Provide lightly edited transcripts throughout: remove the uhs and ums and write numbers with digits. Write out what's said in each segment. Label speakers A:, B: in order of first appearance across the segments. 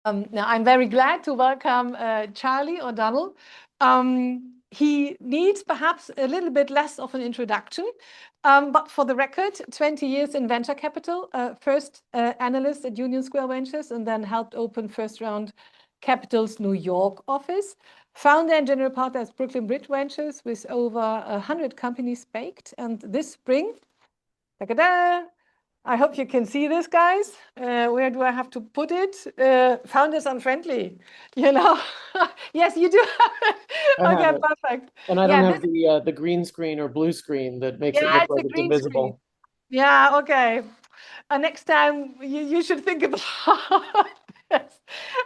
A: Now, I'm very glad to welcome Charlie O'Donnell. He needs perhaps a little bit less of an introduction, but for the record, 20 years in venture capital, first analyst at Union Square Ventures, and then helped open First Round Capital's New York office. Founder and general partner at Brooklyn Bridge Ventures with over 100 companies baked. And this spring, ta-da, I hope you can see this, guys. Where do I have to put it? Founders Unfriendly, you know? Yes, you do have it.
B: I have
A: Okay,
B: it,
A: perfect.
B: and I don't
A: Yeah,
B: have the green screen or blue screen that makes it
A: yeah,
B: look
A: it's
B: like
A: a
B: it's
A: green screen.
B: invisible.
A: Yeah, okay. Next time you should think about this.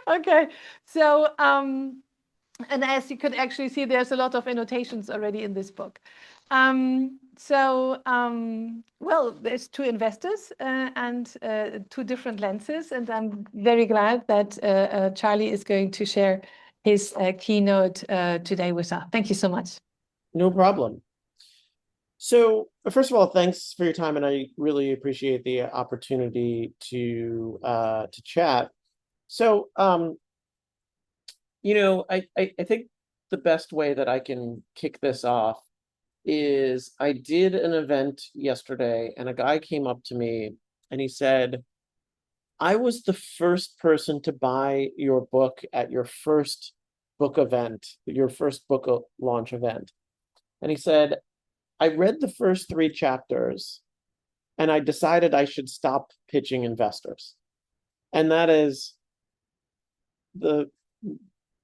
A: Okay, so and as you could actually see, there's a lot of annotations already in this book. Well, there's two investors and two different lenses, and I'm very glad that Charlie is going to share his keynote today with us. Thank you so much.
B: No problem. So, first of all, thanks for your time, and I really appreciate the opportunity to chat. So, I think the best way that I can kick this off is I did an event yesterday, and a guy came up to me and he said, I was the first person to buy your book at your first book event, your first book launch event. And he said, I read the first three chapters and I decided I should stop pitching investors. And that is the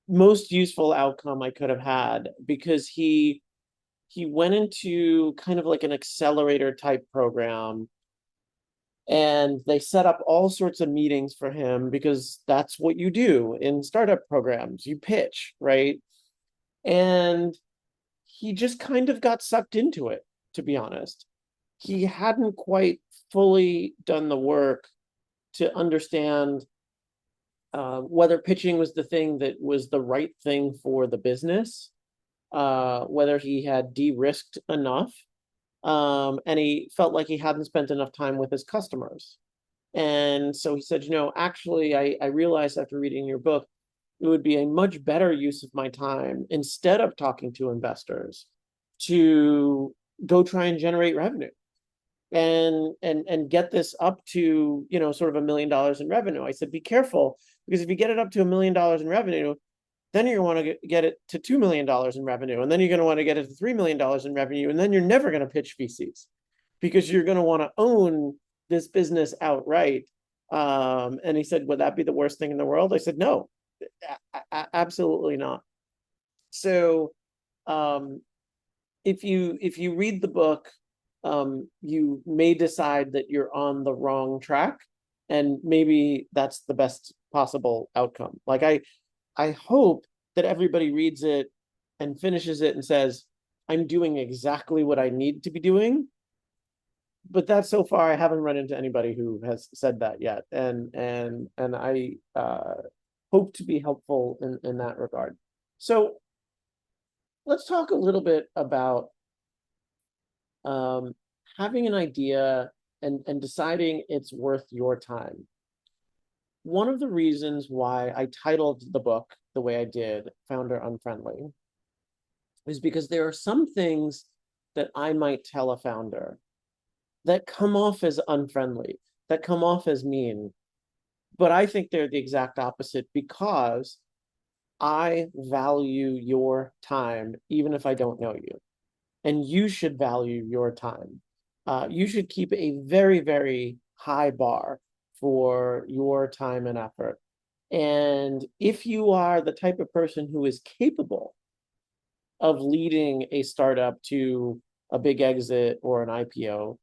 B: most useful outcome I could have had, because he went into kind of like an accelerator type program, and they set up all sorts of meetings for him because that's what you do in startup programs. You pitch, right? And he just kind of got sucked into it, to be honest. He hadn't quite fully done the work to understand whether pitching was the thing that was the right thing for the business, whether he had de-risked enough, and he felt like he hadn't spent enough time with his customers. And so he said, actually, I realized after reading your book, it would be a much better use of my time, instead of talking to investors, to go try and generate revenue and get this up to, sort of $1 million in revenue. I said, be careful, because if you get it up to $1 million in revenue, then you're going to want to get it to $2 million in revenue, and then you're going to want to get it to $3 million in revenue, and then you're never going to pitch VCs, because you're going to want to own this business outright. And he said, would that be the worst thing in the world? I said, no, absolutely not. So if you read the book, you may decide that you're on the wrong track, and maybe that's the best possible outcome. Like I hope that everybody reads it and finishes it and says, I'm doing exactly what I need to be doing. But that, so far, I haven't run into anybody who has said that yet. And I hope to be helpful in that regard. So let's talk a little bit about having an idea and deciding it's worth your time. One of the reasons why I titled the book the way I did, Founder Unfriendly, is because there are some things that I might tell a founder that come off as unfriendly, that come off as mean, but I think they're the exact opposite, because I value your time, even if I don't know you. And you should value your time. You should keep a very, very high bar for your time and effort. And if you are the type of person who is capable of leading a startup to a big exit or an IPO,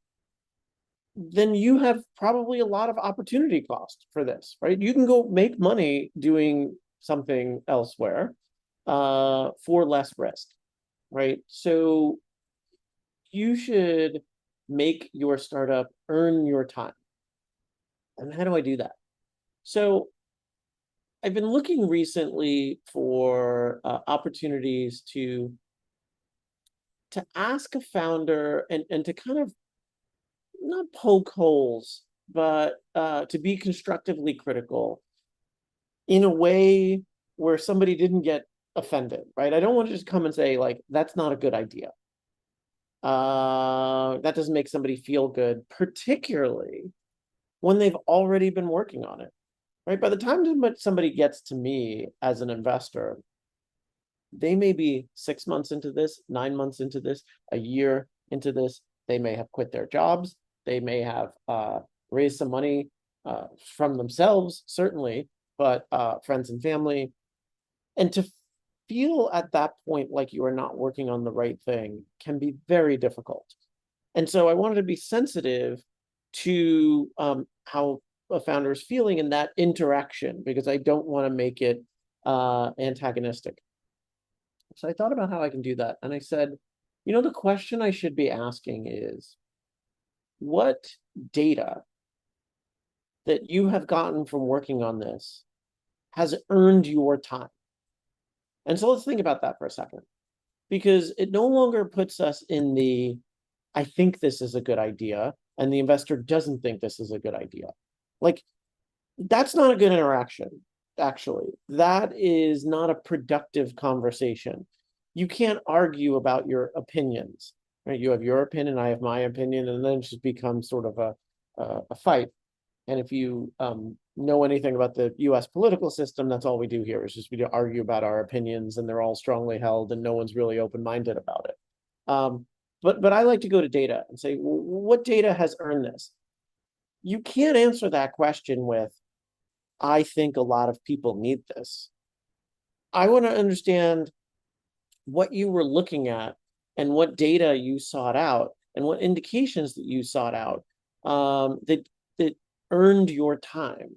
B: then you have probably a lot of opportunity cost for this, right? You can go make money doing something elsewhere for less risk, right? So you should make your startup earn your time. And how do I do that? So I've been looking recently for opportunities to ask a founder and to kind of not poke holes, but to be constructively critical in a way where somebody didn't get offended, right? I don't want to just come and say, like, that's not a good idea. That doesn't make somebody feel good, particularly when they've already been working on it, right? By the time somebody gets to me as an investor, they may be 6 months into this, 9 months into this, a year into this. They may have quit their jobs. They may have raised some money from themselves, certainly, but friends and family. And to feel at that point like you are not working on the right thing can be very difficult. And so I wanted to be sensitive to how a founder is feeling in that interaction, because I don't want to make it antagonistic. So I thought about how I can do that. And I said, the question I should be asking is, what data that you have gotten from working on this has earned your time? And so let's think about that for a second, because it no longer puts us in the, I think this is a good idea, and the investor doesn't think this is a good idea. Like, that's not a good interaction, actually. That is not a productive conversation. You can't argue about your opinions, right? You have your opinion, I have my opinion, and then it just becomes sort of a fight. And if you know anything about the US political system, that's all we do here, is just we argue about our opinions, and they're all strongly held, and no one's really open-minded about it. But I like to go to data and say, well, what data has earned this? You can't answer that question with, I think a lot of people need this. I want to understand what you were looking at and what data you sought out and what indications that you sought out that earned your time,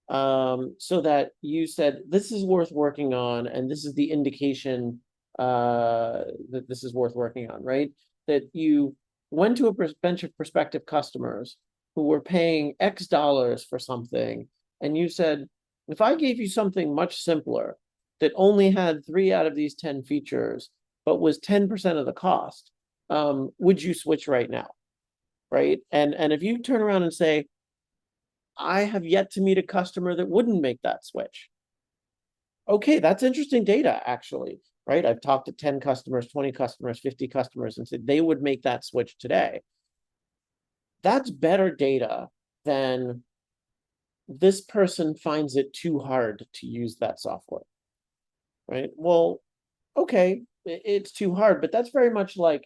B: so that you said, this is worth working on, and this is the indication that this is worth working on, right? That you went to a bunch of prospective customers who were paying X dollars for something, and you said, if I gave you something much simpler that only had 3 out of these 10 features, but was 10% of the cost, would you switch right now? Right? And if you turn around and say, I have yet to meet a customer that wouldn't make that switch. Okay, that's interesting data, actually, right? I've talked to 10 customers, 20 customers, 50 customers, and said they would make that switch today. That's better data than this person finds it too hard to use that software, right? Well, okay, it's too hard, but that's very much like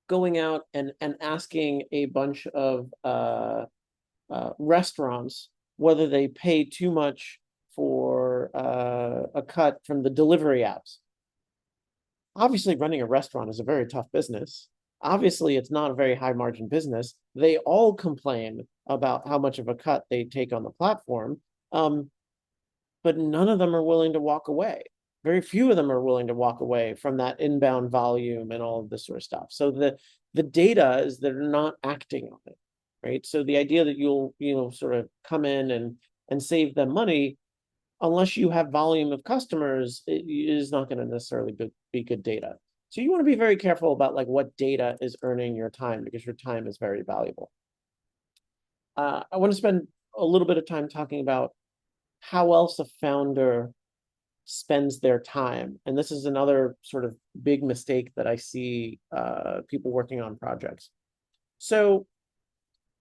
B: going out and asking a bunch of restaurants whether they pay too much for a cut from the delivery apps. Obviously, running a restaurant is a very tough business. Obviously, it's not a very high margin business. They all complain about how much of a cut they take on the platform, but none of them are willing to walk away. Very few of them are willing to walk away from that inbound volume and all of this sort of stuff. So the data is they're not acting on it, right? So the idea that you'll sort of come in and save them money, unless you have volume of customers, it is not going to necessarily be good data. So you want to be very careful about like what data is earning your time, because your time is very valuable. I want to spend a little bit of time talking about how else a founder spends their time. And this is another sort of big mistake that I see people working on projects. So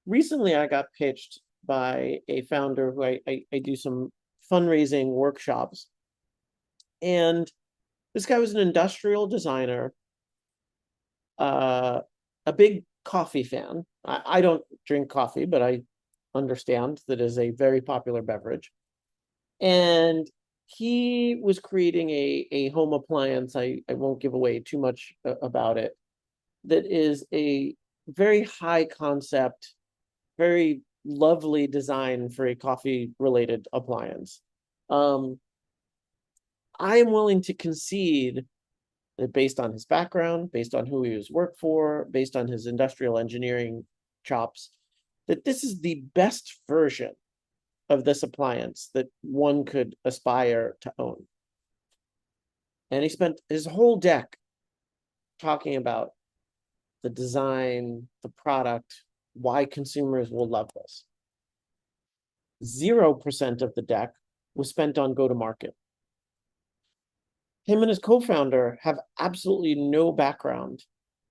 B: recently I got pitched by a founder who I do some fundraising workshops. And this guy was an industrial designer, a big coffee fan. I don't drink coffee, but I understand that it is a very popular beverage. And he was creating a home appliance. I won't give away too much about it. That is a very high concept, very lovely design for a coffee related appliance. I am willing to concede that based on his background, based on who he was worked for, based on his industrial engineering chops, that this is the best version of this appliance that one could aspire to own. And he spent his whole deck talking about the design, the product, why consumers will love this. 0% of the deck was spent on go-to-market. Him and his co-founder have absolutely no background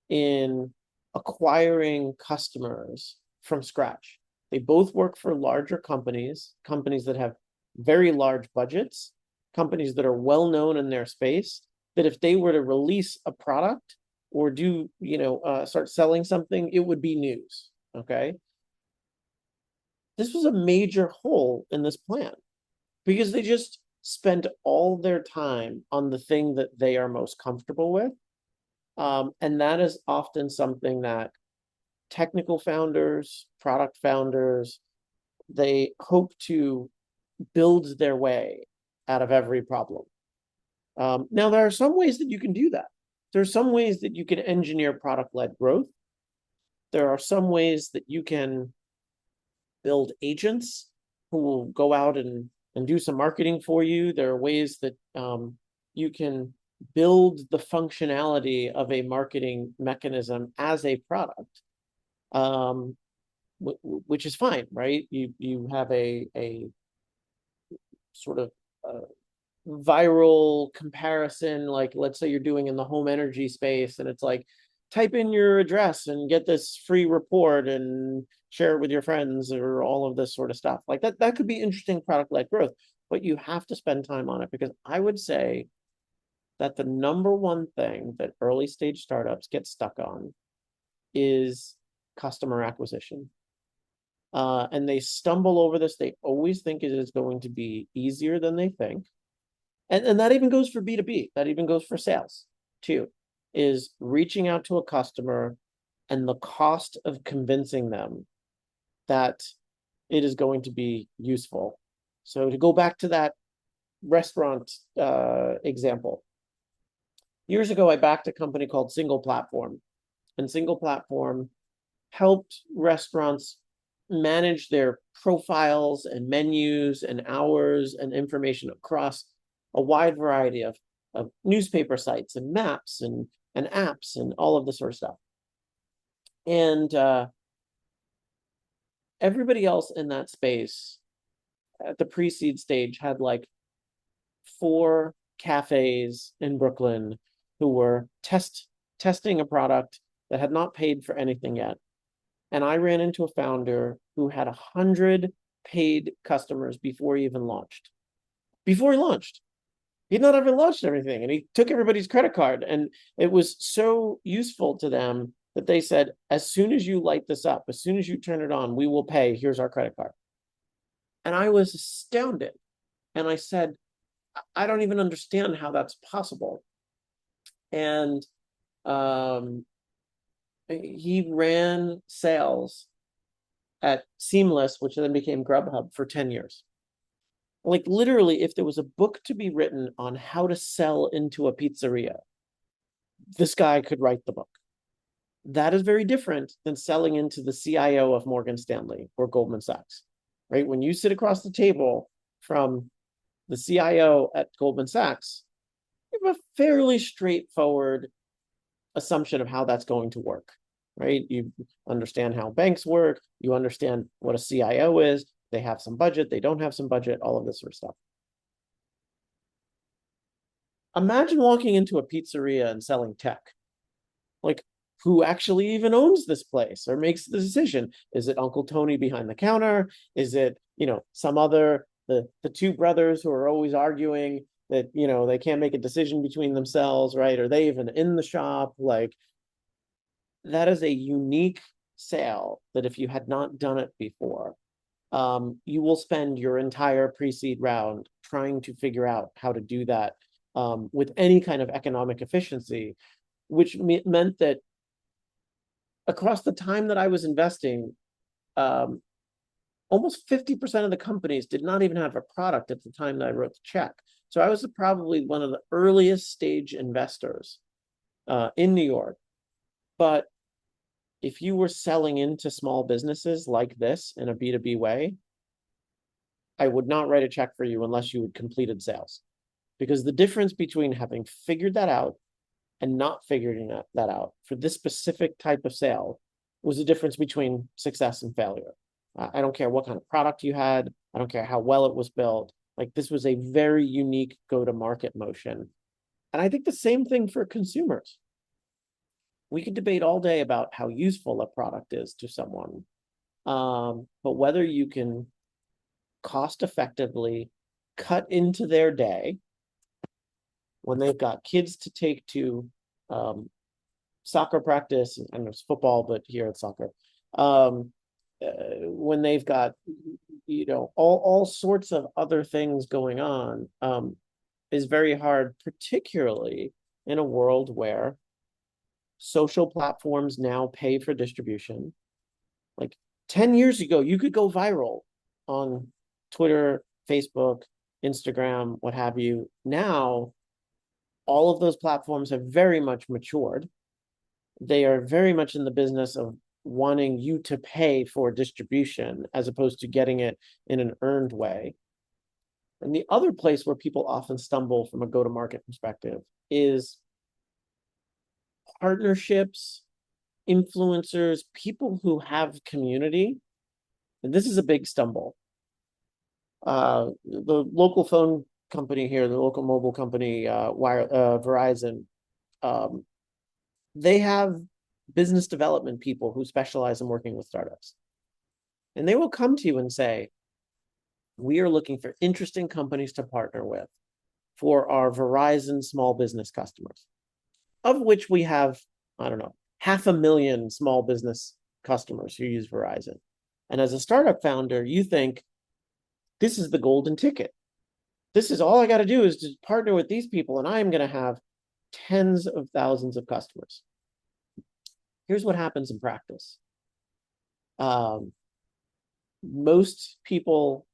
B: in acquiring customers from scratch. They both work for larger companies, companies that have very large budgets, companies that are well known in their space, that if they were to release a product or do, start selling something, it would be news. Okay. This was a major hole in this plan because they just spent all their time on the thing that they are most comfortable with. And that is often something that technical founders, product founders, they hope to build their way out of every problem. Now, there are some ways that you can do that. There are some ways that you can engineer product-led growth. There are some ways that you can build agents who will go out and do some marketing for you. There are ways that you can build the functionality of a marketing mechanism as a product, which is fine, right? You have a sort of viral comparison, like let's say you're doing in the home energy space, and it's like, type in your address and get this free report and share it with your friends, or all of this sort of stuff. Like that could be interesting product-led growth, but you have to spend time on it, because I would say that the number one thing that early stage startups get stuck on is customer acquisition. And they stumble over this. They always think it is going to be easier than they think. And that even goes for B2B. That even goes for sales too, is reaching out to a customer and the cost of convincing them that it is going to be useful. So to go back to that restaurant example, years ago, I backed a company called Single Platform, and Single Platform helped restaurants manage their profiles and menus and hours and information across a wide variety of newspaper sites and maps and apps and all of this sort of stuff. And everybody else in that space at the pre-seed stage had like 4 cafes in Brooklyn who were testing a product that had not paid for anything yet. And I ran into a founder who had 100 paid customers before he even launched. Before he launched. He'd not even launched everything, and he took everybody's credit card. And it was so useful to them that they said, as soon as you light this up, as soon as you turn it on, we will pay. Here's our credit card. And I was astounded. And I said, I don't even understand how that's possible. And he ran sales at Seamless, which then became Grubhub, for 10 years. Like literally, if there was a book to be written on how to sell into a pizzeria, this guy could write the book. That is very different than selling into the CIO of Morgan Stanley or Goldman Sachs, right? When you sit across the table from the CIO at Goldman Sachs, you have a fairly straightforward assumption of how that's going to work, right? You understand how banks work. You understand what a CIO is. They have some budget. They don't have some budget, all of this sort of stuff. Imagine walking into a pizzeria and selling tech. Like, who actually even owns this place or makes the decision? Is it Uncle Tony behind the counter? Is it, some other, the 2 brothers who are always arguing that, they can't make a decision between themselves, right? Are they even in the shop? Like, that is a unique sale that if you had not done it before, you will spend your entire pre-seed round trying to figure out how to do that with any kind of economic efficiency, which meant that across the time that I was investing, almost 50% of the companies did not even have a product at the time that I wrote the check. So I was probably one of the earliest stage investors in New York. But if you were selling into small businesses like this in a B2B way, I would not write a check for you unless you had completed sales. Because the difference between having figured that out and not figuring that out for this specific type of sale was the difference between success and failure. I don't care what kind of product you had. I don't care how well it was built. Like this was a very unique go-to-market motion. And I think the same thing for consumers. We could debate all day about how useful a product is to someone, but whether you can cost effectively cut into their day when they've got kids to take to soccer practice, I know it's football, but here it's soccer. When they've got, all sorts of other things going on, is very hard, particularly in a world where social platforms now pay for distribution. Like 10 years ago, you could go viral on Twitter, Facebook, Instagram, what have you. Now, all of those platforms have very much matured. They are very much in the business of wanting you to pay for distribution as opposed to getting it in an earned way. And the other place where people often stumble from a go-to-market perspective is partnerships, influencers, people who have community. And this is a big stumble. The local phone company here, the local mobile company, Verizon, they have business development people who specialize in working with startups. And they will come to you and say, we are looking for interesting companies to partner with for our Verizon small business customers, of which we have, I don't know, 500,000 small business customers who use Verizon. And as a startup founder, you think, this is the golden ticket. This is all I got to do is just partner with these people, and I'm going to have tens of thousands of customers. Here's what happens in practice. Most people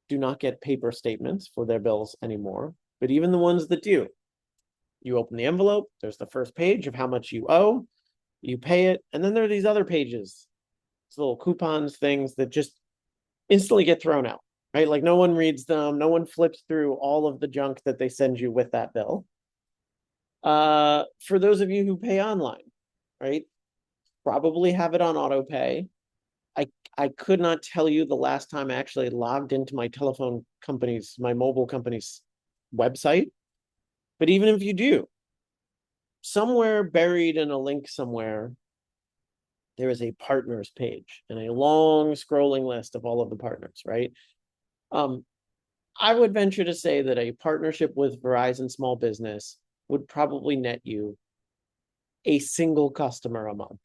B: do not get paper statements for their bills anymore, but even the ones that do, you open the envelope, there's the first page of how much you owe, you pay it, and then there are these other pages, these little coupons, things that just instantly get thrown out, right? Like no one reads them, no one flips through all of the junk that they send you with that bill. For those of you who pay online, right, probably have it on auto pay. I could not tell you the last time I actually logged into my mobile company's website. But even if you do, somewhere buried in a link somewhere, there is a partners page and a long scrolling list of all of the partners, right? I would venture to say that a partnership with Verizon Small Business would probably net you a single customer a month,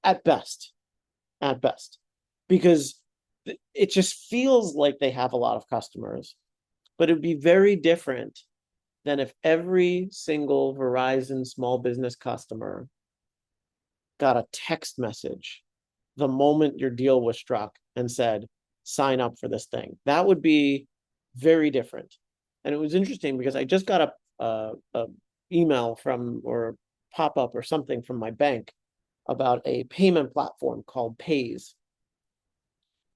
B: at best, because it just feels like they have a lot of customers, but it would be very different than if every single Verizon small business customer got a text message the moment your deal was struck and said, sign up for this thing. That would be very different. And it was interesting because I just got a email from, or pop-up or something from my bank about a payment platform called Pays.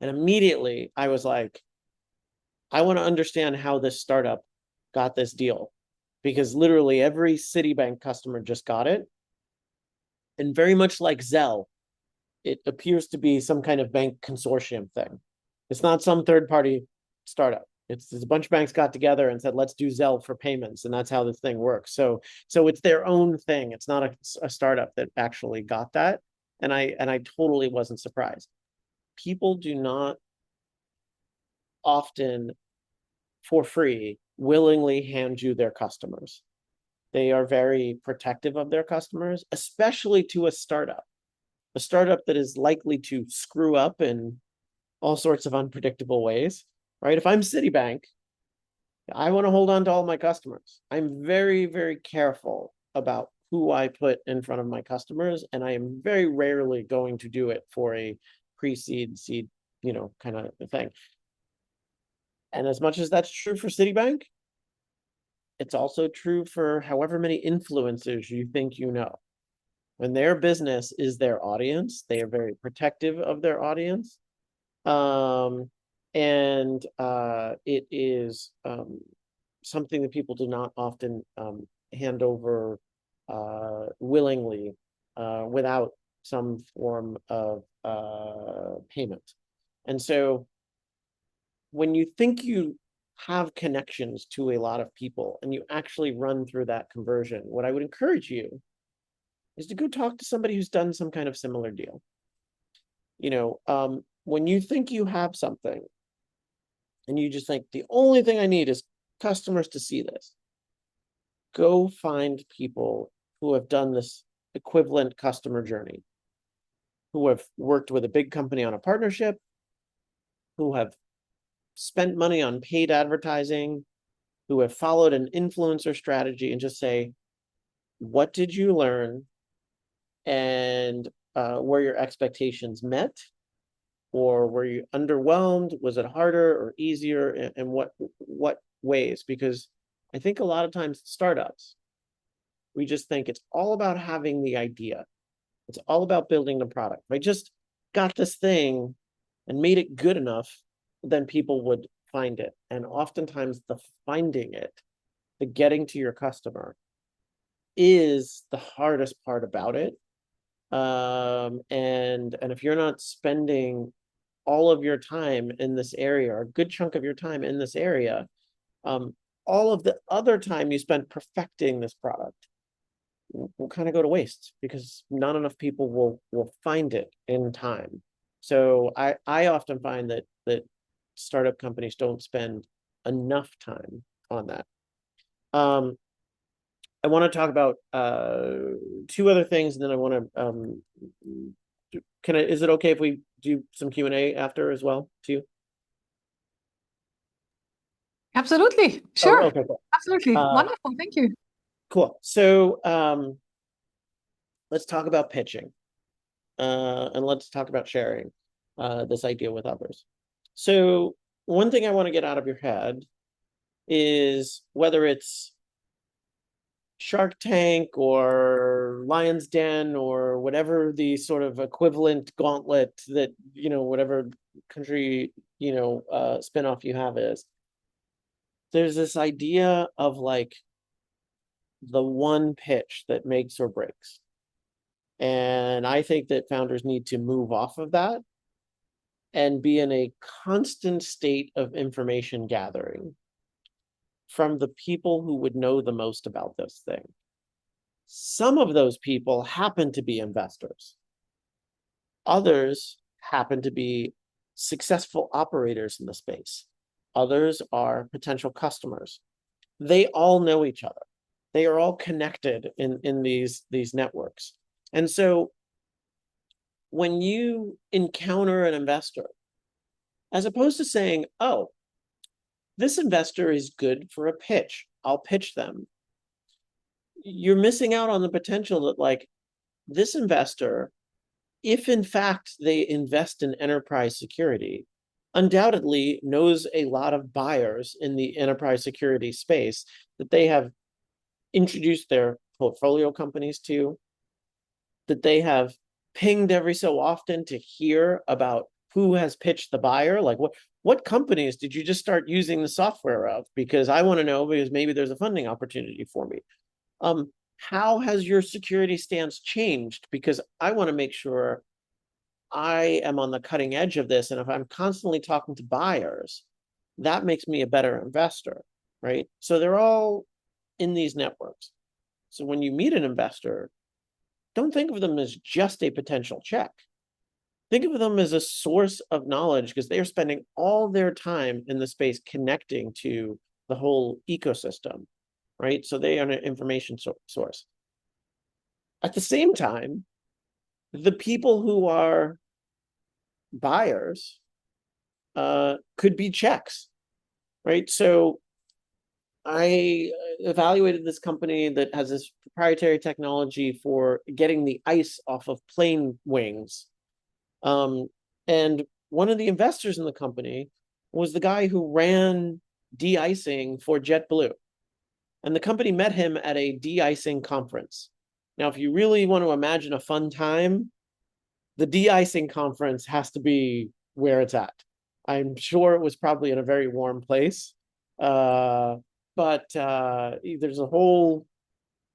B: And immediately I was like, I want to understand how this startup got this deal, because literally every Citibank customer just got it. And very much like Zelle, it appears to be some kind of bank consortium thing. It's not some third-party startup. It's a bunch of banks got together and said, let's do Zelle for payments. And that's how this thing works. So it's their own thing. It's not a startup that actually got that. And I totally wasn't surprised. People do not often, for free, willingly hand you their customers. They are very protective of their customers, especially to a startup that is likely to screw up in all sorts of unpredictable ways, right? If I'm Citibank, I want to hold on to all my customers. I'm very, very careful about who I put in front of my customers, and I am very rarely going to do it for a pre-seed, seed, kind of thing. And as much as that's true for Citibank, it's also true for however many influencers you think you know. When their business is their audience, they are very protective of their audience. It is something that people do not often hand over willingly without some form of payment. And so when you think you have connections to a lot of people and you actually run through that conversion, what I would encourage you is to go talk to somebody who's done some kind of similar deal. When you think you have something and you just think the only thing I need is customers to see this, go find people who have done this equivalent customer journey, who have worked with a big company on a partnership, who have spent money on paid advertising, who have followed an influencer strategy, and just say, what did you learn? And were your expectations met? Or were you underwhelmed? Was it harder or easier? And what ways? Because I think a lot of times startups, we just think it's all about having the idea. It's all about building the product. If I just got this thing and made it good enough, then people would find it. And oftentimes the finding it, the getting to your customer, is the hardest part about it. And if you're not spending all of your time in this area, or a good chunk of your time in this area, all of the other time you spend perfecting this product will kind of go to waste because not enough people will find it in time. So I often find that startup companies don't spend enough time on that. I want to talk about two other things, and then I want to is it okay if we do some Q&A after as well too?
A: Absolutely.
B: Oh,
A: Sure.
B: okay, cool.
A: Absolutely. Wonderful. Thank you.
B: Cool. So let's talk about pitching, and let's talk about sharing this idea with others. So one thing I want to get out of your head is whether it's Shark Tank or Lion's Den or whatever the sort of equivalent gauntlet that, whatever country, spinoff you have is, there's this idea of like the one pitch that makes or breaks. And I think that founders need to move off of that and be in a constant state of information gathering from the people who would know the most about this thing. Some of those people happen to be investors. Others happen to be successful operators in the space. Others are potential customers. They all know each other. They are all connected in these networks. And so when you encounter an investor, as opposed to saying, oh, this investor is good for a pitch, I'll pitch them, you're missing out on the potential that like this investor, if in fact they invest in enterprise security, undoubtedly knows a lot of buyers in the enterprise security space that they have introduced their portfolio companies to, that they have pinged every so often to hear about who has pitched the buyer. Like what companies did you just start using the software of? Because I want to know, because maybe there's a funding opportunity for me. How has your security stance changed? Because I want to make sure I am on the cutting edge of this. And if I'm constantly talking to buyers, that makes me a better investor, right? So they're all in these networks. So when you meet an investor, don't think of them as just a potential check. Think of them as a source of knowledge because they are spending all their time in the space connecting to the whole ecosystem, right? So they are an information source. At the same time, the people who are buyers could be checks, right? So I evaluated this company that has this proprietary technology for getting the ice off of plane wings. And one of the investors in the company was the guy who ran de-icing for JetBlue. And the company met him at a de-icing conference. Now, if you really want to imagine a fun time, the de-icing conference has to be where it's at. I'm sure it was probably in a very warm place. But there's a whole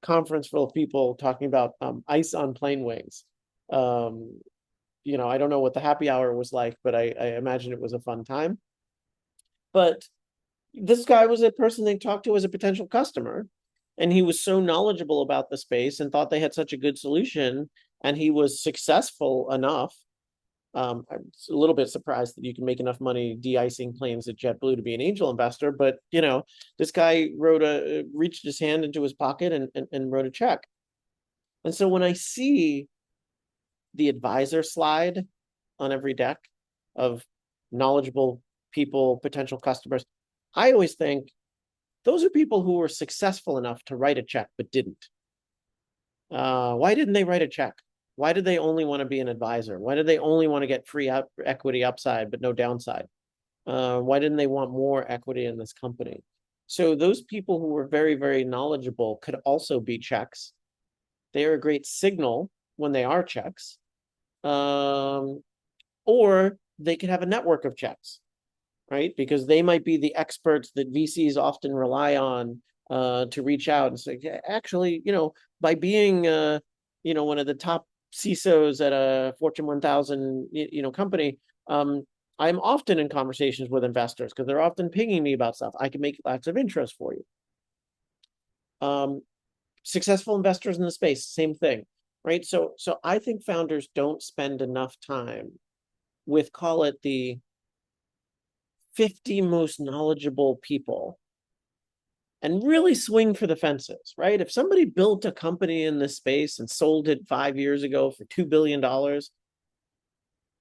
B: conference full of people talking about ice on plane wings. I don't know what the happy hour was like, but I imagine it was a fun time. But this guy was a person they talked to as a potential customer, and he was so knowledgeable about the space and thought they had such a good solution, and he was successful enough. I'm a little bit surprised that you can make enough money de-icing planes at JetBlue to be an angel investor, but this guy reached his hand into his pocket and wrote a check. And so when I see the advisor slide on every deck of knowledgeable people, potential customers, I always think those are people who were successful enough to write a check but didn't. Why didn't they write a check? Why did they only want to be an advisor? Why did they only want to get free equity upside but no downside? Why didn't they want more equity in this company? So those people who were very, very knowledgeable could also be checks. They are a great signal when they are checks. Or they could have a network of checks, right? Because they might be the experts that VCs often rely on to reach out and say, yeah, actually, by being, one of the top CISOs at a Fortune 1000, company, I'm often in conversations with investors because they're often pinging me about stuff. I can make lots of intros for you. Successful investors in the space, same thing, right? So I think founders don't spend enough time with, call it, the 50 most knowledgeable people and really swing for the fences, right? If somebody built a company in this space and sold it 5 years ago for $2 billion,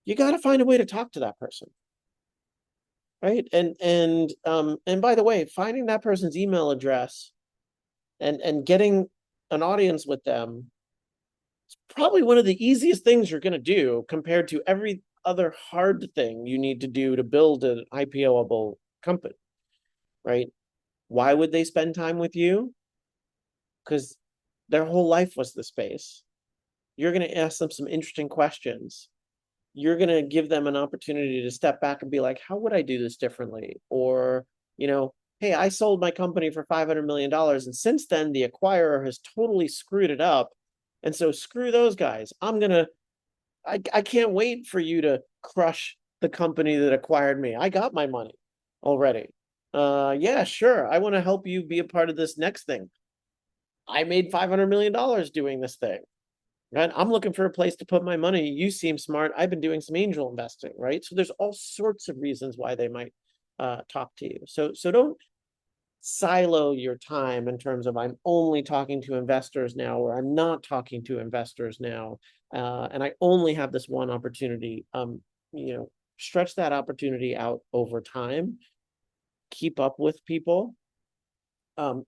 B: you got to find a way to talk to that person, right? And by the way, finding that person's email address and getting an audience with them, it's probably one of the easiest things you're going to do compared to every other hard thing you need to do to build an IPO-able company, right? Why would they spend time with you? Because their whole life was the space. You're going to ask them some interesting questions. You're going to give them an opportunity to step back and be like, how would I do this differently? Or, hey, I sold my company for $500 million. And since then, the acquirer has totally screwed it up. And so screw those guys. I can't wait for you to crush the company that acquired me. I got my money already. Yeah, sure. I want to help you be a part of this next thing. I made $500 million doing this thing. Right? I'm looking for a place to put my money. You seem smart. I've been doing some angel investing, right? So there's all sorts of reasons why they might talk to you. So don't silo your time in terms of I'm only talking to investors now, or I'm not talking to investors now, and I only have this one opportunity. Stretch that opportunity out over time. Keep up with people.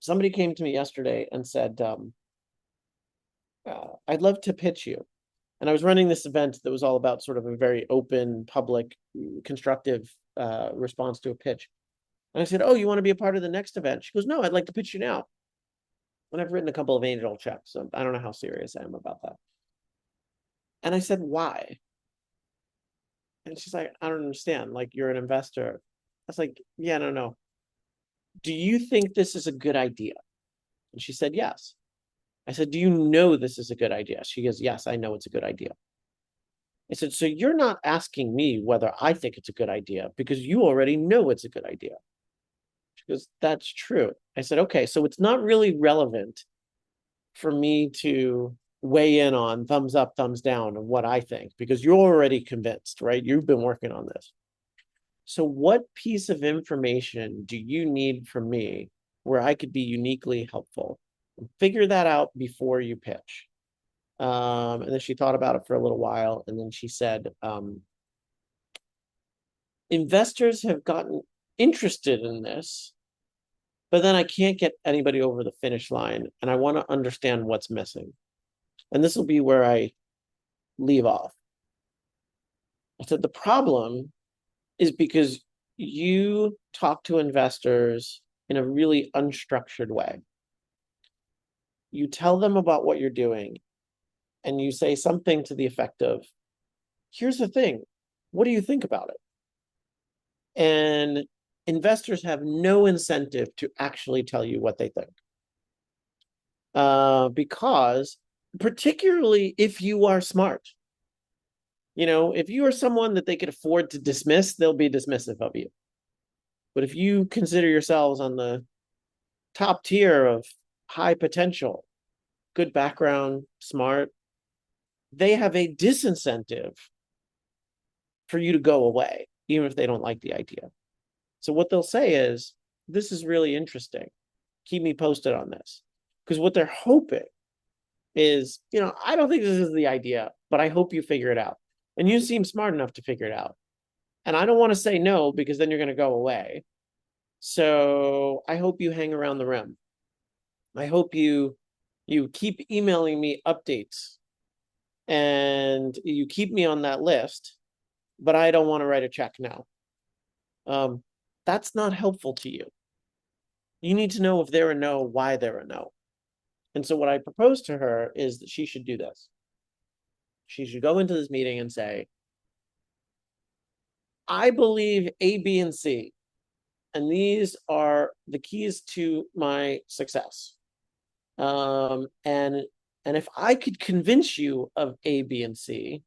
B: Somebody came to me yesterday and said, I'd love to pitch you. And I was running this event that was all about sort of a very open, public, constructive response to a pitch. And I said, oh, you want to be a part of the next event? She goes, no, I'd like to pitch you now. And I've written a couple of angel checks, so I don't know how serious I am about that. And I said, why? And she's like, I don't understand. Like, you're an investor. I was like, yeah, no. Do you think this is a good idea? And she said, yes. I said, do you know this is a good idea? She goes, yes, I know it's a good idea. I said, so you're not asking me whether I think it's a good idea because you already know it's a good idea. She goes, that's true. I said, okay, so it's not really relevant for me to weigh in on thumbs up, thumbs down of what I think because you're already convinced, right? You've been working on this. So what piece of information do you need from me where I could be uniquely helpful? Figure that out before you pitch. And then she thought about it for a little while. And then she said, investors have gotten interested in this, but then I can't get anybody over the finish line. And I want to understand what's missing. And this will be where I leave off. I said, the problem is because you talk to investors in a really unstructured way. You tell them about what you're doing, and you say something to the effect of, here's the thing, what do you think about it? And investors have no incentive to actually tell you what they think. Because particularly if you are smart, if you are someone that they could afford to dismiss, they'll be dismissive of you. But if you consider yourselves on the top tier of high potential, good background, smart, they have a disincentive for you to go away, even if they don't like the idea. So what they'll say is, this is really interesting. Keep me posted on this. Because what they're hoping is, I don't think this is the idea, but I hope you figure it out. And you seem smart enough to figure it out. And I don't want to say no, because then you're going to go away. So I hope you hang around the rim. I hope you keep emailing me updates and you keep me on that list, but I don't want to write a check now. That's not helpful to you. You need to know if they're a no, why they're a no. And so what I proposed to her is that she should do this. She should go into this meeting and say, I believe A, B, and C, and these are the keys to my success. And if I could convince you of A, B, and C,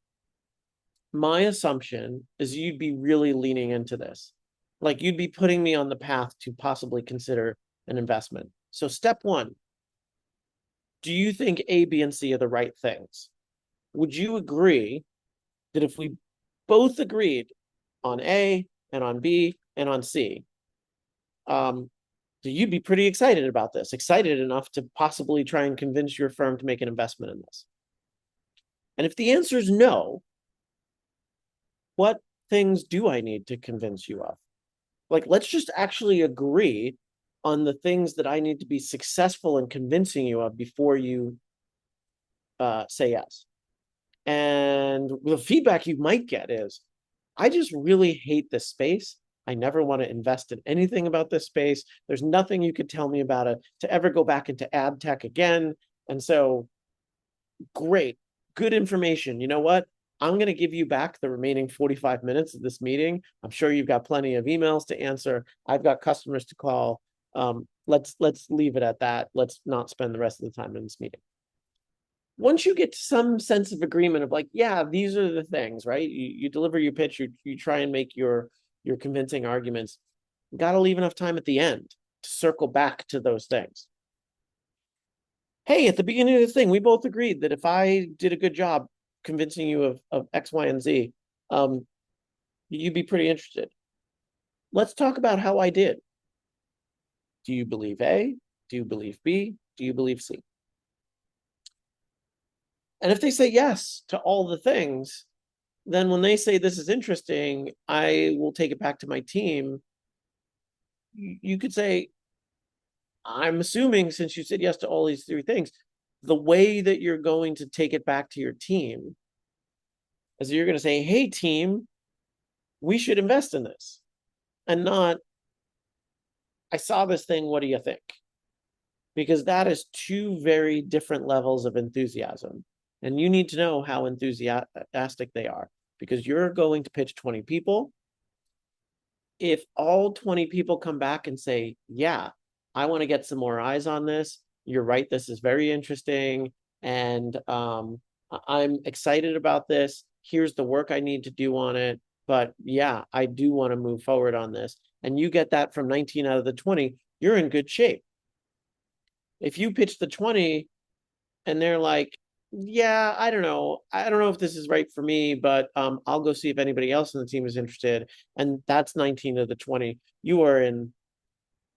B: my assumption is you'd be really leaning into this. Like you'd be putting me on the path to possibly consider an investment. So step one, do you think A, B, and C are the right things? Would you agree that if we both agreed on A and on B and on C, you'd be pretty excited about this, excited enough to possibly try and convince your firm to make an investment in this? And if the answer is no, what things do I need to convince you of? Like, let's just actually agree on the things that I need to be successful in convincing you of before you say yes. And the feedback you might get is, I just really hate this space. I never want to invest in anything about this space. There's nothing you could tell me about it to ever go back into ad tech again. And so, great, good information. You know what? I'm going to give you back the remaining 45 minutes of this meeting. I'm sure you've got plenty of emails to answer. I've got customers to call. Let's leave it at that. Let's not spend the rest of the time in this meeting. Once you get some sense of agreement of like, yeah, these are the things, right? You deliver your pitch, you try and make your convincing arguments. You got to leave enough time at the end to circle back to those things. Hey, at the beginning of the thing, we both agreed that if I did a good job convincing you of X, Y, and Z, you'd be pretty interested. Let's talk about how I did. Do you believe A? Do you believe B? Do you believe C? And if they say yes to all the things, then when they say this is interesting, I will take it back to my team. You could say, I'm assuming since you said yes to all these three things, the way that you're going to take it back to your team is you're going to say, hey, team, we should invest in this. And not, I saw this thing, what do you think? Because that is two very different levels of enthusiasm. And you need to know how enthusiastic they are, because you're going to pitch 20 people. If all 20 people come back and say, yeah, I want to get some more eyes on this, you're right, this is very interesting, and I'm excited about this, here's the work I need to do on it, but yeah, I do want to move forward on this, and you get that from 19 out of the 20, you're in good shape. If you pitch the 20 and they're like, yeah, I don't know if this is right for me, but I'll go see if anybody else in the team is interested, and that's 19 of the 20, you are in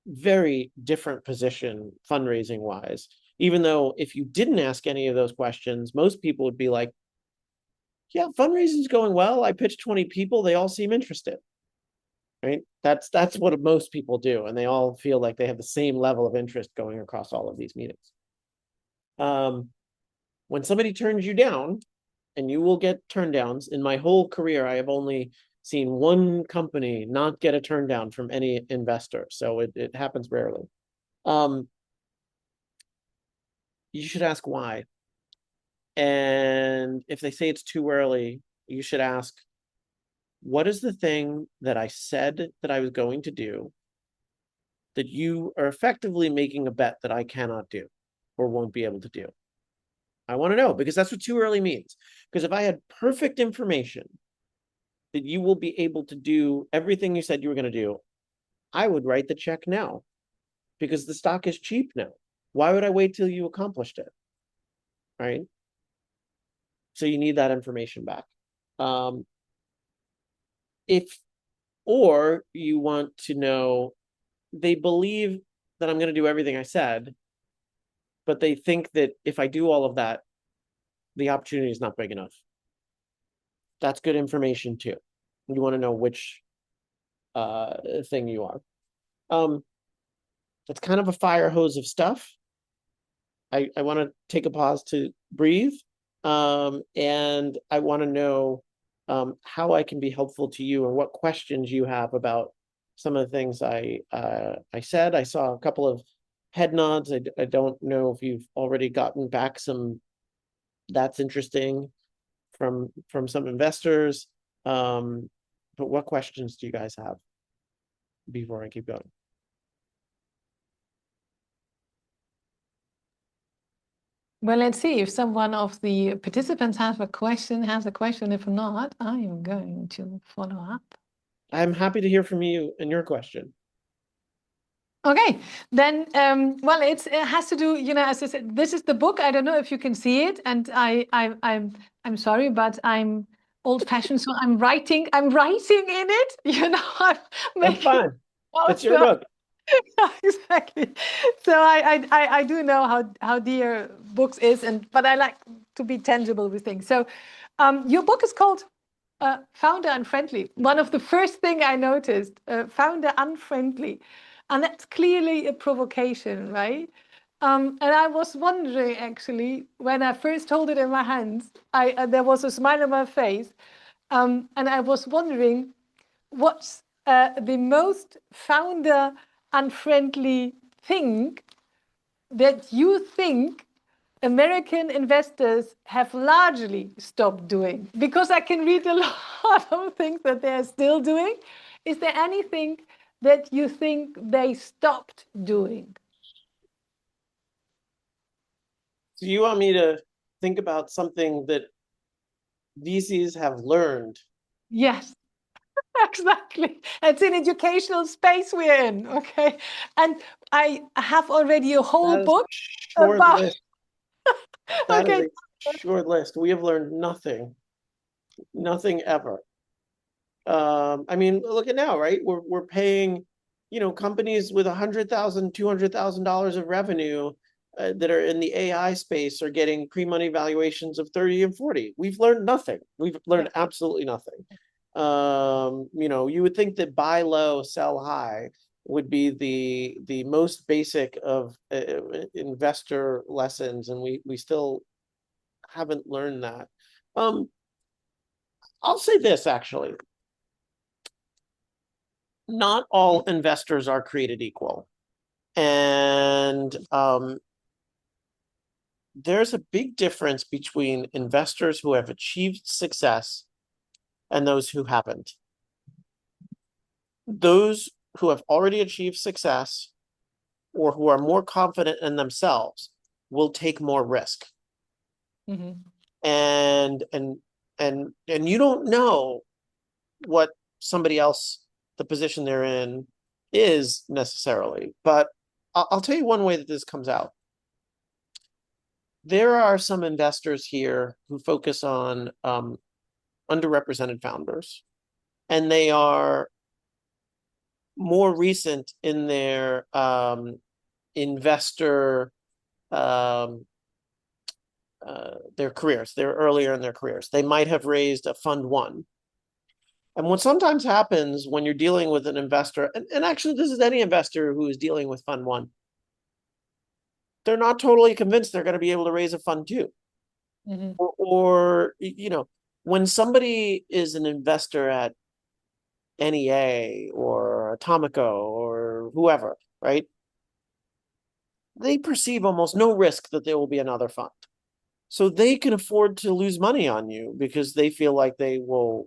B: very different position fundraising wise. Even though if you didn't ask any of those questions, most people would be like, yeah, fundraising's going well. I pitched 20 people. They all seem interested, right? That's what most people do. And they all feel like they have the same level of interest going across all of these meetings. When somebody turns you down, and you will get turn downs, in my whole career, I have only seen one company not get a turn down from any investor. So it happens rarely. You should ask why. And if they say it's too early, you should ask, what is the thing that I said that I was going to do that you are effectively making a bet that I cannot do or won't be able to do? I want to know, because that's what too early means. Because if I had perfect information that you will be able to do everything you said you were going to do, I would write the check now because the stock is cheap now. Why would I wait till you accomplished it? Right? So you need that information back. Or you want to know, they believe that I'm going to do everything I said, but they think that if I do all of that, the opportunity is not big enough. That's good information too. You want to know which thing you are. It's kind of a fire hose of stuff. I want to take a pause to breathe. And I want to know how I can be helpful to you and what questions you have about some of the things I said. I saw a couple of head nods. I don't know if you've already gotten back some that's interesting from some investors. But what questions do you guys have before I keep going?
A: Well, let's see if someone of the participants has a question. If not, I am going to follow up.
B: I'm happy to hear from you and your question.
A: Okay, then, well, it has to do, as I said, this is the book. I don't know if you can see it, and I'm sorry, but I'm old-fashioned, so I'm writing in it. I'm
B: That's
A: making
B: fine. It's your book.
A: exactly. So I do know how dear books is, but I like to be tangible with things. So, your book is called Founder Unfriendly. One of the first thing I noticed, Founder Unfriendly, and that's clearly a provocation, right? And I was wondering, actually, when I first held it in my hands, there was a smile on my face, and I was wondering what's the most founder unfriendly thing that you think American investors have largely stopped doing? Because I can read a lot of things that they're still doing. Is there anything that you think they stopped doing?
B: So you want me to think about something that VCs have learned?
A: Yes, exactly. It's an educational space we're in, okay? And I have already a whole
B: That is a
A: book
B: short
A: about,
B: list. That is
A: okay.
B: a short list. We have learned nothing ever. I mean, look at now, right? We're paying, companies with $100,000, $200,000 of revenue that are in the AI space are getting pre-money valuations of 30 and 40. We've learned nothing. We've learned absolutely nothing. You would think that buy low, sell high would be the most basic of investor lessons, and we still haven't learned that. I'll say this actually. Not all investors are created equal. And there's a big difference between investors who have achieved success and those who haven't. Those who have already achieved success or who are more confident in themselves will take more risk.
A: Mm-hmm.
B: And you don't know what somebody else, the position they're in, is necessarily. But I'll tell you one way that this comes out. There are some investors here who focus on underrepresented founders, and they are more recent in their investor their careers. They're earlier in their careers. They might have raised a fund one. And what sometimes happens when you're dealing with an investor, and actually this is any investor who is dealing with fund one, they're not totally convinced they're going to be able to raise a fund two. Mm-hmm. Or when somebody is an investor at NEA or Atomico or whoever, right? They perceive almost no risk that there will be another fund. So they can afford to lose money on you because they feel like they will,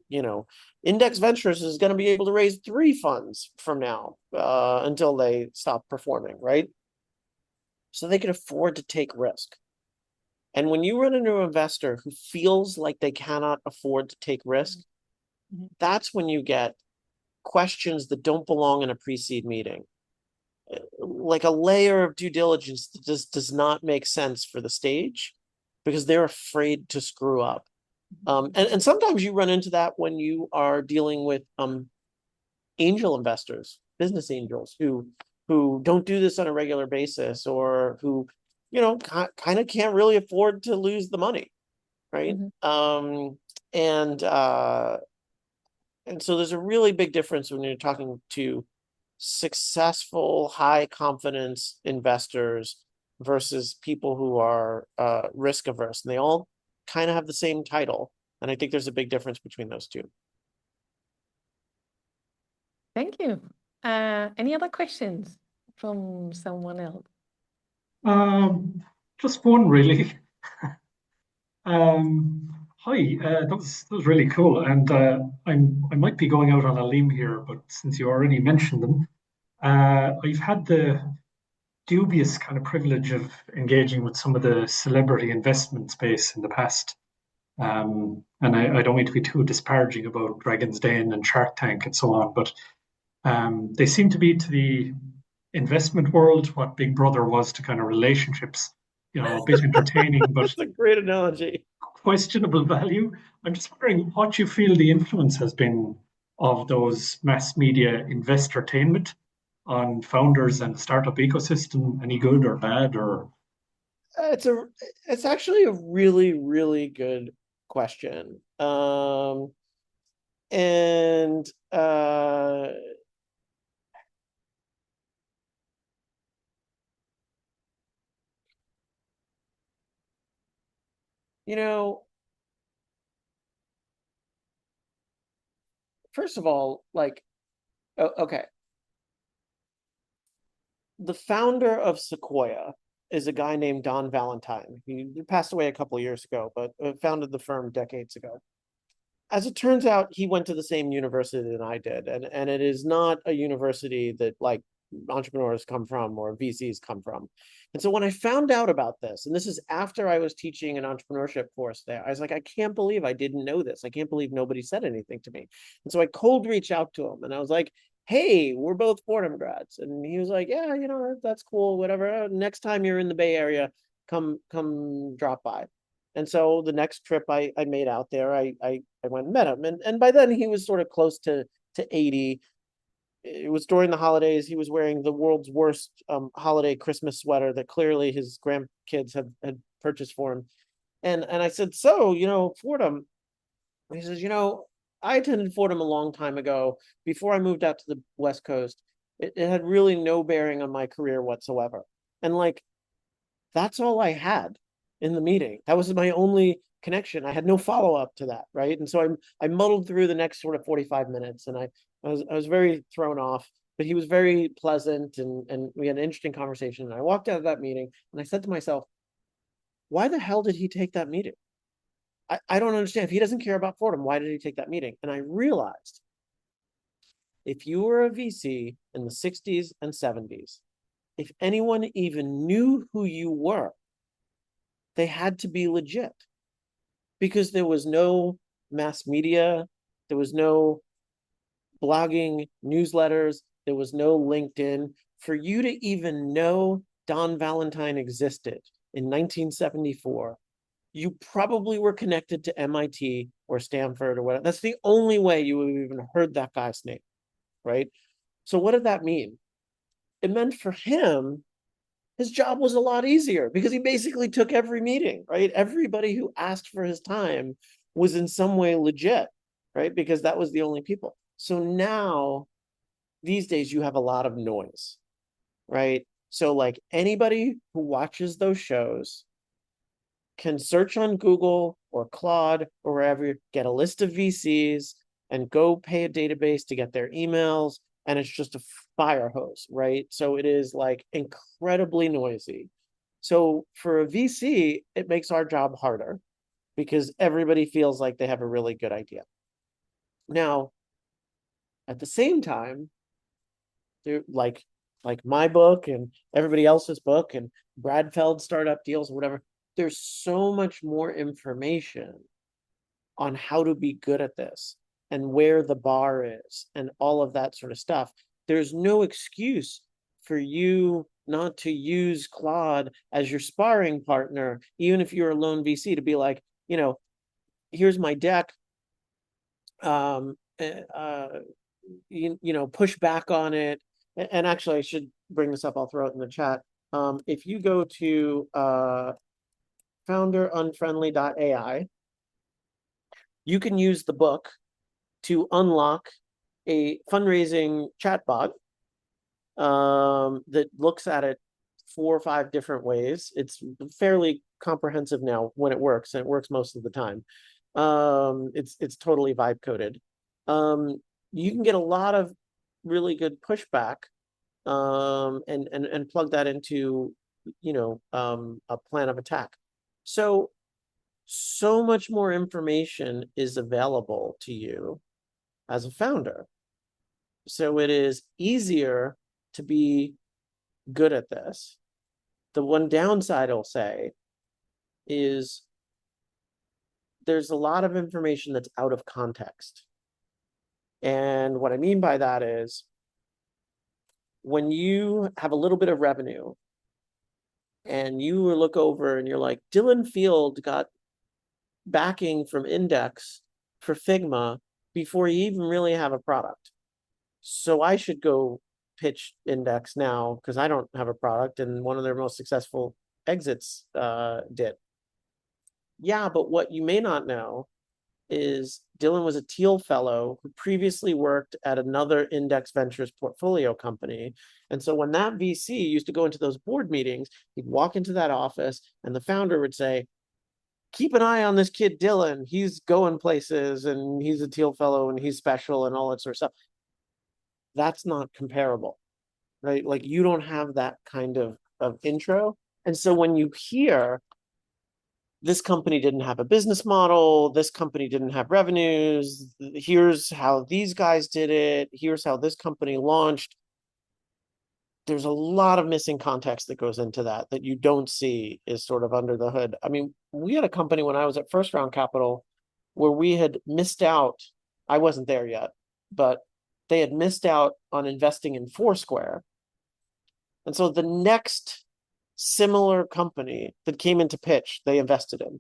B: Index Ventures is going to be able to raise 3 funds from now until they stop performing, right? So they can afford to take risk. And when you run into an investor who feels like they cannot afford to take risk, that's when you get questions that don't belong in a pre-seed meeting, like a layer of due diligence that just does not make sense for the stage because they're afraid to screw up. And sometimes you run into that when you are dealing with angel investors, business angels who don't do this on a regular basis, or who, you know, kind of can't really afford to lose the money, right? And so there's a really big difference when you're talking to successful, high confidence investors versus people who are risk averse. And they all kind of have the same title. And I think there's a big difference between those two.
A: Thank you. Any other questions from someone else?
C: Just one really. Hi, that was really cool, and I might be going out on a limb here, but since you already mentioned them, I've had the dubious kind of privilege of engaging with some of the celebrity investment space in the past. And I don't mean to be too disparaging about Dragon's Den and Shark Tank and so on, but they seem to be to the investment world what Big Brother was to kind of relationships. You know, a bit entertaining, but
B: That's a great analogy.
C: questionable value. I'm just wondering what you feel the influence has been of those mass media investortainment on founders and the startup ecosystem. Any good or bad, or
B: It's actually a really, really good question. And you know, first of all, like, okay, the founder of Sequoia is a guy named Don Valentine. He passed away a couple of years ago, but founded the firm decades ago. As it turns out, he went to the same university that I did, and it is not a university that like entrepreneurs come from or VCs come from. And so when I found out about this, and this is after I was teaching an entrepreneurship course there, I was like, I can't believe I didn't know this. I can't believe nobody said anything to me. And so I cold reached out to him, and I was like, hey, we're both Fordham grads. And he was like, yeah, you know, that's cool, whatever. Next time you're in the Bay Area, come drop by. And so the next trip I made out there, I went and met him. And by then he was sort of close to 80. It was during the holidays. He was wearing the world's worst holiday Christmas sweater that clearly his grandkids had purchased for him. And I said, so, you know, Fordham. He says, you know, I attended Fordham a long time ago before I moved out to the West Coast. It had really no bearing on my career whatsoever. And like, that's all I had in the meeting. That was my only connection. I had no follow-up to that, right? And so I muddled through the next sort of 45 minutes, and I was very thrown off, but he was very pleasant, and we had an interesting conversation. And I walked out of that meeting and I said to myself, why the hell did he take that meeting? I don't understand. If he doesn't care about Fordham, why did he take that meeting? And I realized if you were a VC in the 60s and 70s, if anyone even knew who you were, they had to be legit, because there was no mass media, there was no blogging, newsletters, there was no LinkedIn. For you to even know Don Valentine existed in 1974, you probably were connected to MIT or Stanford or whatever. That's the only way you would have even heard that guy's name, right? So what did that mean? It meant for him, his job was a lot easier because he basically took every meeting, right? Everybody who asked for his time was in some way legit, right? Because that was the only people. So now, these days, you have a lot of noise, right? So like anybody who watches those shows can search on Google or Claude or wherever, get a list of VCs and go pay a database to get their emails. And it's just a fire hose, right? So it is like incredibly noisy. So for a VC, it makes our job harder because everybody feels like they have a really good idea. Now, at the same time, they're like my book and everybody else's book and Brad Feld's startup deals or whatever, there's so much more information on how to be good at this. and where the bar is and all of that sort of stuff. There's no excuse for you not to use Claude as your sparring partner, even if you're a lone VC, to be like, here's my deck. Push back on it. And actually, I should bring this up. I'll throw it in the chat. If you go to founderunfriendly.ai, you can use the book to unlock a fundraising chatbot that looks at it 4 or 5 different ways. It's fairly comprehensive now when it works, and it works most of the time. It's totally vibe coded. You can get a lot of really good pushback and plug that into a plan of attack. So much more information is available to you as a founder. So it is easier to be good at this. The one downside I'll say is there's a lot of information that's out of context. And what I mean by that is when you have a little bit of revenue and you look over and you're like, Dylan Field got backing from Index for Figma before you even really have a product. So I should go pitch Index now because I don't have a product, and one of their most successful exits did. Yeah, but what you may not know is Dylan was a Teal Fellow who previously worked at another Index Ventures portfolio company. And so when that VC used to go into those board meetings, he'd walk into that office and the founder would say, keep an eye on this kid, Dylan. He's going places and he's a Teal Fellow and he's special and all that sort of stuff. That's not comparable, right? Like you don't have that kind of intro. And so when you hear this company didn't have a business model, this company didn't have revenues, here's how these guys did it, here's how this company launched, there's a lot of missing context that goes into that you don't see is sort of under the hood. I mean, we had a company when I was at First Round Capital where we had missed out, I wasn't there yet, but they had missed out on investing in Foursquare. And so the next similar company that came into pitch, they invested in.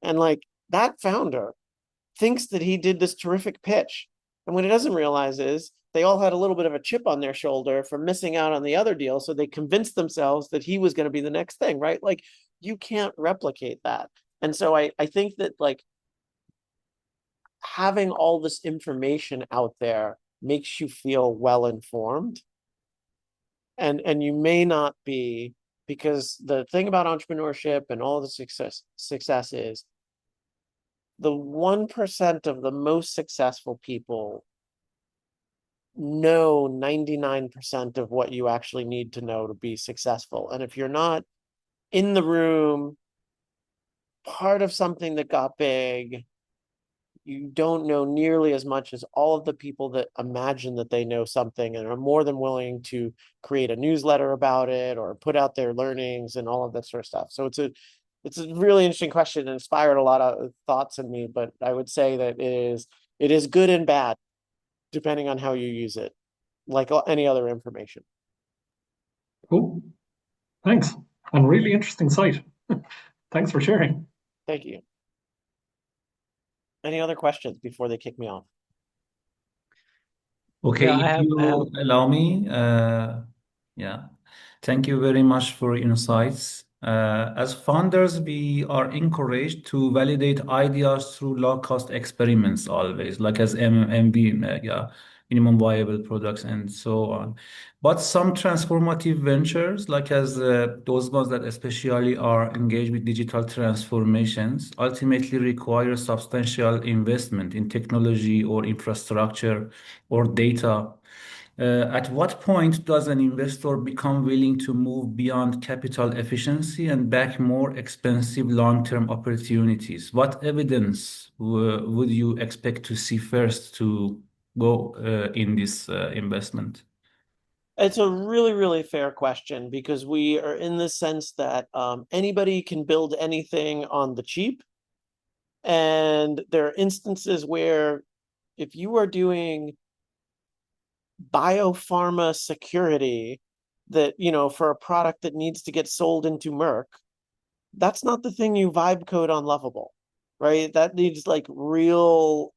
B: And like that founder thinks that he did this terrific pitch. And what he doesn't realize is they all had a little bit of a chip on their shoulder for missing out on the other deal. So they convinced themselves that he was going to be the next thing, right? Like you can't replicate that. And so I think that like having all this information out there makes you feel well informed. And you may not be, because the thing about entrepreneurship and all the success is the 1% of the most successful people know 99% of what you actually need to know to be successful. And if you're not in the room, part of something that got big, you don't know nearly as much as all of the people that imagine that they know something and are more than willing to create a newsletter about it or put out their learnings and all of that sort of stuff. So it's a really interesting question and inspired a lot of thoughts in me, but I would say that it is good and bad depending on how you use it, like any other information.
C: Cool. Thanks. And really interesting site. Thanks for sharing.
B: Thank you. Any other questions before they kick me off?
D: Okay,
E: Yeah,
D: if you allow me, yeah. Thank you very much for your insights. As founders, we are encouraged to validate ideas through low-cost experiments always, like as MV, yeah, minimum viable products and so on. But some transformative ventures, like as those ones that especially are engaged with digital transformations, ultimately require substantial investment in technology or infrastructure or data. At what point does an investor become willing to move beyond capital efficiency and back more expensive long-term opportunities? What evidence would you expect to see first to go in this investment?
B: It's a really, really fair question because we are in the sense that anybody can build anything on the cheap. And there are instances where if you are doing biopharma security that, you know, for a product that needs to get sold into Merck, that's not the thing you vibe code on Lovable, right? That needs like real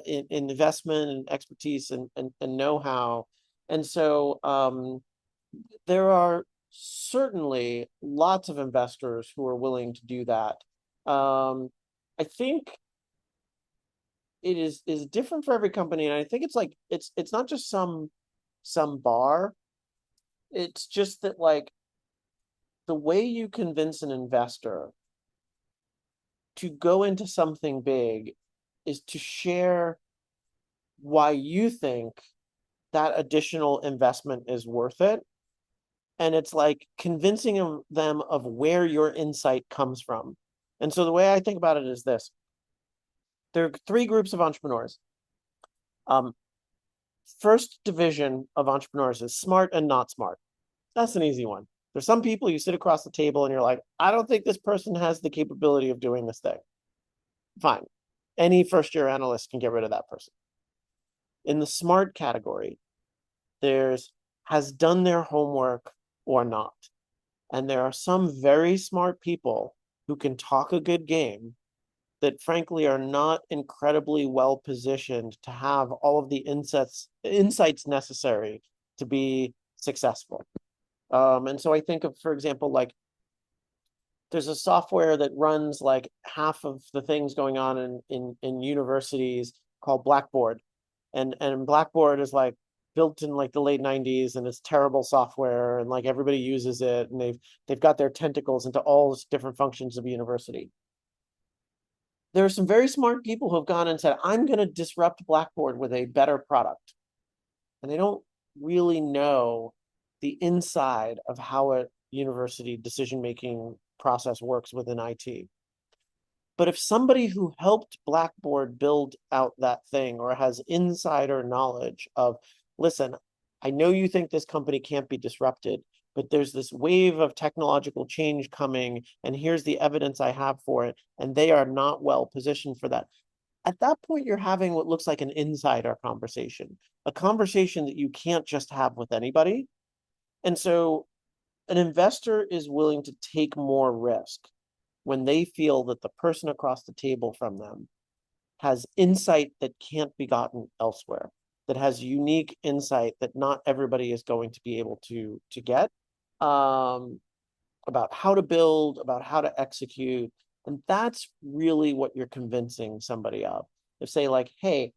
B: investment and expertise and know-how. And so there are certainly lots of investors who are willing to do that. I think it is different for every company, and I think it's like it's not just some bar. It's just that like the way you convince an investor to go into something big is to share why you think that additional investment is worth it. And it's like convincing them of where your insight comes from. And so the way I think about it is this. There are three groups of entrepreneurs. First division of entrepreneurs is smart and not smart. That's an easy one. There's some people you sit across the table and you're like, I don't think this person has the capability of doing this thing. Fine. Any first-year analyst can get rid of that person. In the smart category, there's has done their homework or not. And there are some very smart people who can talk a good game that frankly are not incredibly well positioned to have all of the insights necessary to be successful. And so I think of, for example, like there's a software that runs like half of the things going on in universities called Blackboard. And Blackboard is like built in like the late 90s, and it's terrible software, and like everybody uses it, and they've got their tentacles into all the different functions of a university. There are some very smart people who have gone and said, I'm going to disrupt Blackboard with a better product. And they don't really know the inside of how a university decision-making process works within IT. But if somebody who helped Blackboard build out that thing or has insider knowledge of, listen, I know you think this company can't be disrupted, but there's this wave of technological change coming, and here's the evidence I have for it, and they are not well positioned for that. At that point, you're having what looks like an insider conversation, a conversation that you can't just have with anybody. And so an investor is willing to take more risk when they feel that the person across the table from them has insight that can't be gotten elsewhere, that has unique insight that not everybody is going to be able to get, about how to build, about how to execute. And that's really what you're convincing somebody of. If say like, hey,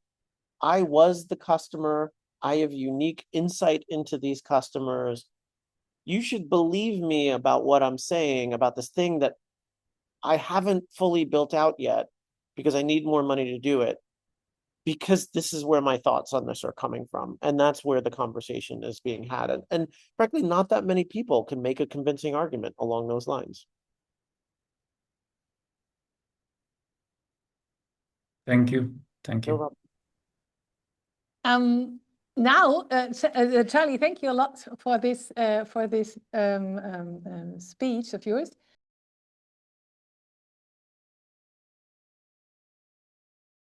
B: I was the customer, I have unique insight into these customers. You should believe me about what I'm saying about this thing that I haven't fully built out yet because I need more money to do it, because this is where my thoughts on this are coming from. And that's where the conversation is being had. And frankly, not that many people can make a convincing argument along those lines.
D: Thank you. Thank
B: No
D: you.
B: problem.
A: Now, Charlie, thank you a lot for this speech of yours.